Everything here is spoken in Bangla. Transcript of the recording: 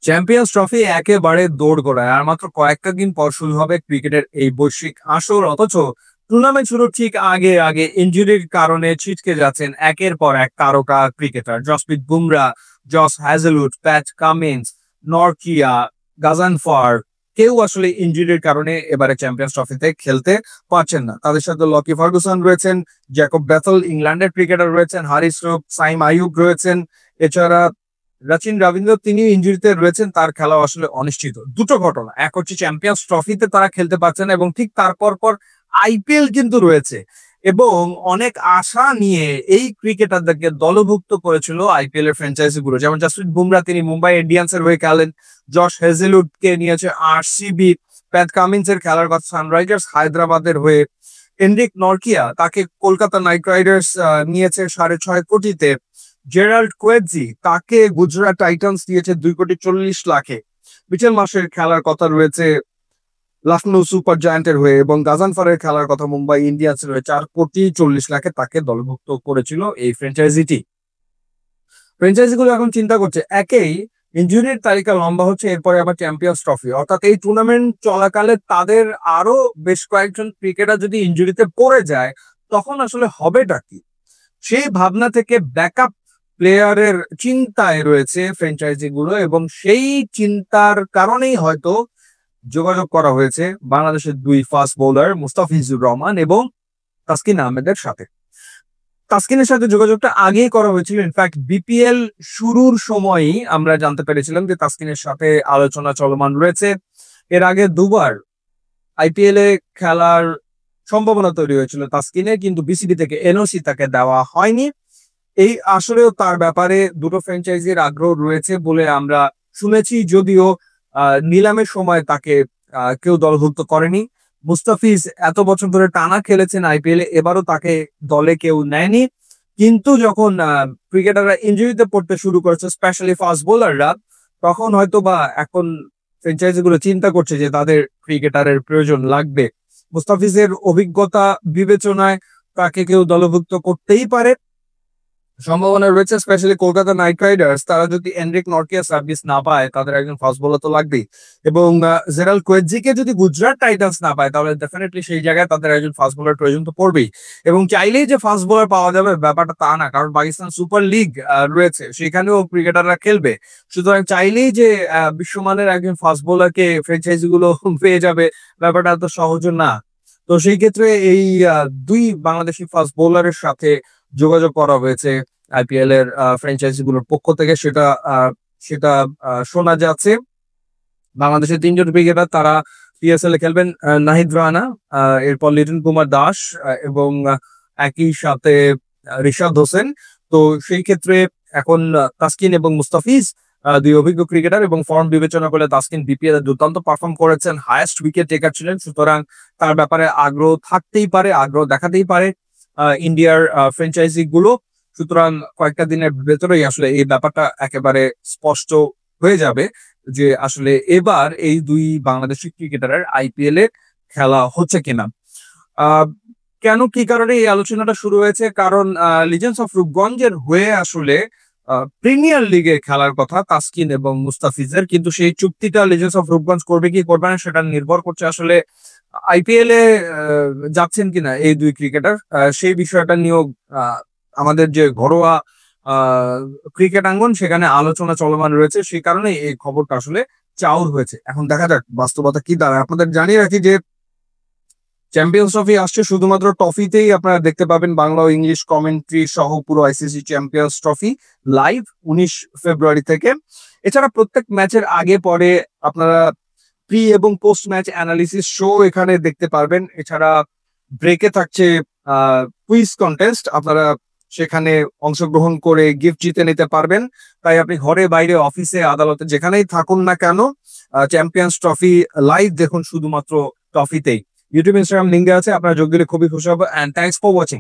চ্যাম্পিয়ন্স ট্রফি একেবারে দোরগোড়ায়, আর মাত্র কয়েকটা দিন পর শুরু হবে ক্রিকেটের এই বৈশ্বিক আসর। অথচ টুর্নামেন্ট শুরুর ঠিক আগে আগে ইনজুরির কারণে ছিটকে যাচ্ছেন একের পর এক তারকা cricketer. Jasprit Bumrah, Josh Hazlewood, Pat Cummins, Nortje, Ghazanfar, কেউ আসলে ইনজুরির কারণে এবারে চ্যাম্পিয়ন্স ট্রফিতে খেলতে পারছেন না। তাদের সাথে লকি ফার্গুসন রয়েছেন, জ্যাকব বেথেল ইংল্যান্ডের ক্রিকেটার রয়েছেন, হারিস রুফ, সাইম আইয়ুব রয়েছেন। এছাড়া রাচিন রবীন্দ্র, তিনি ইনজুরিতে রয়েছেন, তার খেলা আসলে অনিশ্চিত। দুটো ঘটনা, এক হচ্ছে চ্যাম্পিয়ন্স ট্রফিতে তারা খেলতে পারছেন এবং ঠিক তারপর পর আইপিএল কিন্তু রয়েছে। এবং অনেক আশা নিয়ে এই ক্রিকেটারদেরকে দলভুক্ত করেছিল আইপিএল এর ফ্র্যাঞ্চাইজি গুলো, যেমন জসপ্রীত বুমরা, তিনি মুম্বাই ইন্ডিয়ান্স এর হয়ে খেলেন। জশ হেজেলউড কে নিয়েছে আরসিবি। প্যাট কামিন্স এর খেলার কথা সানরাইজার্স হায়দ্রাবাদের হয়ে। এনরিক নরকিয়া, তাকে কলকাতা নাইট রাইডার্স নিয়েছে 6.5 কোটিতে। জেরাল্ড কোয়েটজি, তাকে গুজরাট টাইটান্স দিয়েছে 2,40,00,000-এ। মিচেল মার্শের খেলার কথা রয়েছে লখনৌ সুপার জায়ান্টের হয়ে, এবং গাজানফারের খেলার কথা মুম্বাই ইন্ডিয়ান্সের হয়ে। 4,40,00,000-এ তাকে দলভুক্ত করেছিল এই ফ্র্যাঞ্চাইজিটি। ফ্র্যাঞ্চাইজিগুলো এখন চিন্তা করছে, একেই ইনজুরির তালিকা লম্বা হচ্ছে, এরপরে আবার চ্যাম্পিয়ন্স ট্রফি, অর্থাৎ এই টুর্নামেন্ট চলাকালে তাদের আরো বেশ কয়েকজন ক্রিকেটার যদি ইনজুরিতে পড়ে যায়, তখন আসলে হবেটা কি? সেই ভাবনা থেকে ব্যাকআপ প্লেয়ারের চিন্তায় রয়েছে ফ্র্যাঞ্চাইজি গুলো, এবং সেই চিন্তার কারণেই হয়তো যোগাযোগ করা হয়েছে বাংলাদেশের দুই ফাস্ট বোলার মুস্তাফিজুর রহমান এবং তাসকিন আহমেদের সাথে। তাসকিনের সাথে যোগাযোগটা আগেই করা হয়েছিল, ইনফ্যাক্ট বিপিএল শুরুর সময়ই আমরা জানতে পেরেছিলাম যে তাসকিনের সাথে আলোচনা চলমান রয়েছে। এর আগে দুবার আইপিএল এ খেলার সম্ভাবনা তৈরি হয়েছিল তাসকিনের, কিন্তু বিসিবি থেকে এনওসি তাকে দেওয়া হয়নি। এই আসলেও তার ব্যাপারে দুটো ফ্র্যাঞ্চাইজির আগ্রহ রয়েছে বলে আমরা শুনেছি, যদিও নিলামের সময় তাকে কেউ দলভুক্ত করেনি। মুস্তাফিজ এত বছর ধরে টানা খেলেছেন আইপিএল এ, এবারও তাকে দলে কেউ নেয়নি। কিন্তু যখন ক্রিকেটাররা ইনজুরিতে পড়তে শুরু করেছে, স্পেশালি ফাস্ট বোলাররা, তখন হয়তো বা এখন ফ্র্যাঞ্চাইজি গুলো চিন্তা করছে যে তাদের ক্রিকেটারের প্রয়োজন লাগবে। মুস্তাফিজের অভিজ্ঞতা বিবেচনায় তাকে কেউ দলভুক্ত করতেই পারে, সম্ভাবনা রয়েছে। স্পেশালি কলকাতা নাইট রাইডার্স, তারা যদি এনরিক নরকিয়া সার্ভিস না পায়, তাদের একজন ফাস্ট বোলার তো লাগবেই। এবং জেরাল্ড কোয়েটজিকে যদি গুজরাট টাইটান্স না পায়, তাহলে ডেফিনেটলি সেই জায়গায় তাদের একজন ফাস্ট বোলার প্রয়োজন তো পড়বেই। এবং চাইলেই যে ফাস্ট বোলার পাওয়া যাবে ব্যাপারটা তা না, কারণ পাকিস্তান সুপার লিগ রয়েছে, সেখানেও ক্রিকেটাররা খেলবে। সুতরাং চাইলেই যে বিশ্বমানের একজন ফাস্ট বোলারকে ফ্র্যাঞ্চাইজি গুলো পেয়ে যাবে, ব্যাপারটা এত সহজ না। তো সেই ক্ষেত্রে এই দুই বাংলাদেশি ফাস্ট বোলারের সাথে যোগাযোগ করা হয়েছে আইপিএল এর ফ্র্যাঞ্চাইজি গুলোর পক্ষ থেকে, সেটা সেটা শোনা যাচ্ছে। বাংলাদেশের তিনজন ক্রিকেটার তারা পিএসএল এ খেলবেন, নাহিদ রানা, এরপর লিটন কুমার দাস, এবং একই সাথে রিশাদ হোসেন। তো সেই ক্ষেত্রে এখন তাসকিন এবং মুস্তাফিজ দুই অভিজ্ঞ ক্রিকেটার, এবং ফর্ম বিবেচনা করলে তাসকিন বিপিএল এ দুর্দান্ত পারফর্ম করেছেন, হায়েস্ট উইকেট টেকার ছিলেন। সুতরাং তার ব্যাপারে আগ্রহ থাকতেই পারে, আগ্রহ দেখাতেই পারে ইন্ডিয়ার ফ্র্যাঞ্চাইজি গুলো। সুতরাং কয়েকটা দিনের ভেতরেই আসলে এই ব্যাপারটা একেবারে স্পষ্ট হয়ে যাবে যে আসলে এবার এই দুই বাংলাদেশি ক্রিকেটারের আইপিএল এ খেলা হচ্ছে কিনা। কেন, কি কারণে এই আলোচনাটা শুরু হয়েছে? কারণ লিজেন্ডস অফ রূপগঞ্জের হয়ে আসলে প্রিমিয়ার লিগে খেলার কথা তাসকিন এবং মুস্তাফিজের, কিন্তু সেই চুক্তিটা লিজেন্ডস অফ রূপগঞ্জ করবে কি করবে না, সেটা নির্ভর করছে আসলে আইপিএল এ যাচ্ছেন কিনা এই দুই ক্রিকেটার। সেই বিষয়টা নিয়েও আমাদের যে ঘরোয়া ক্রিকেট আঙ্গন, সেখানে আলোচনা চলমান রয়েছে। সেই কারণে এই খবরটা আসলে চাউর হয়েছে। এখন দেখা যাক বাস্তবতা কি দাঁড়ায়। আপনাদের জানিয়ে রাখি যে চ্যাম্পিয়ন্স ট্রফি আসছে, শুধুমাত্র ট্রফিতেই আপনারা দেখতে পাবেন বাংলা ও ইংলিশ কমেন্ট্রি সহ পুরো আইসিসি চ্যাম্পিয়ন্স ট্রফি লাইভ 19 ফেব্রুয়ারি থেকে। এছাড়া প্রত্যেক ম্যাচের আগে পরে আপনারা প্রি এবং পোস্ট ম্যাচ অ্যানালিসিস শো এখানে দেখতে পারবেন। এছাড়া ব্রেকে থাকছে কুইজ কন্টেস্ট, আপনারা সেখানে অংশগ্রহণ করে গিফট জিতে নিতে পারবেন। তাই আপনি ঘরে বাইরে অফিসে আদালতে যেখানেই থাকুন না কেন, চ্যাম্পিয়ন্স ট্রফি লাইভ দেখুন শুধুমাত্র ট্রফিতেই। ইউটিউব ইনস্টাগ্রাম লিঙ্ক দেওয়া আছে, আপনারা যোগ দিলে খুবই খুশি হবো। And thanks for watching.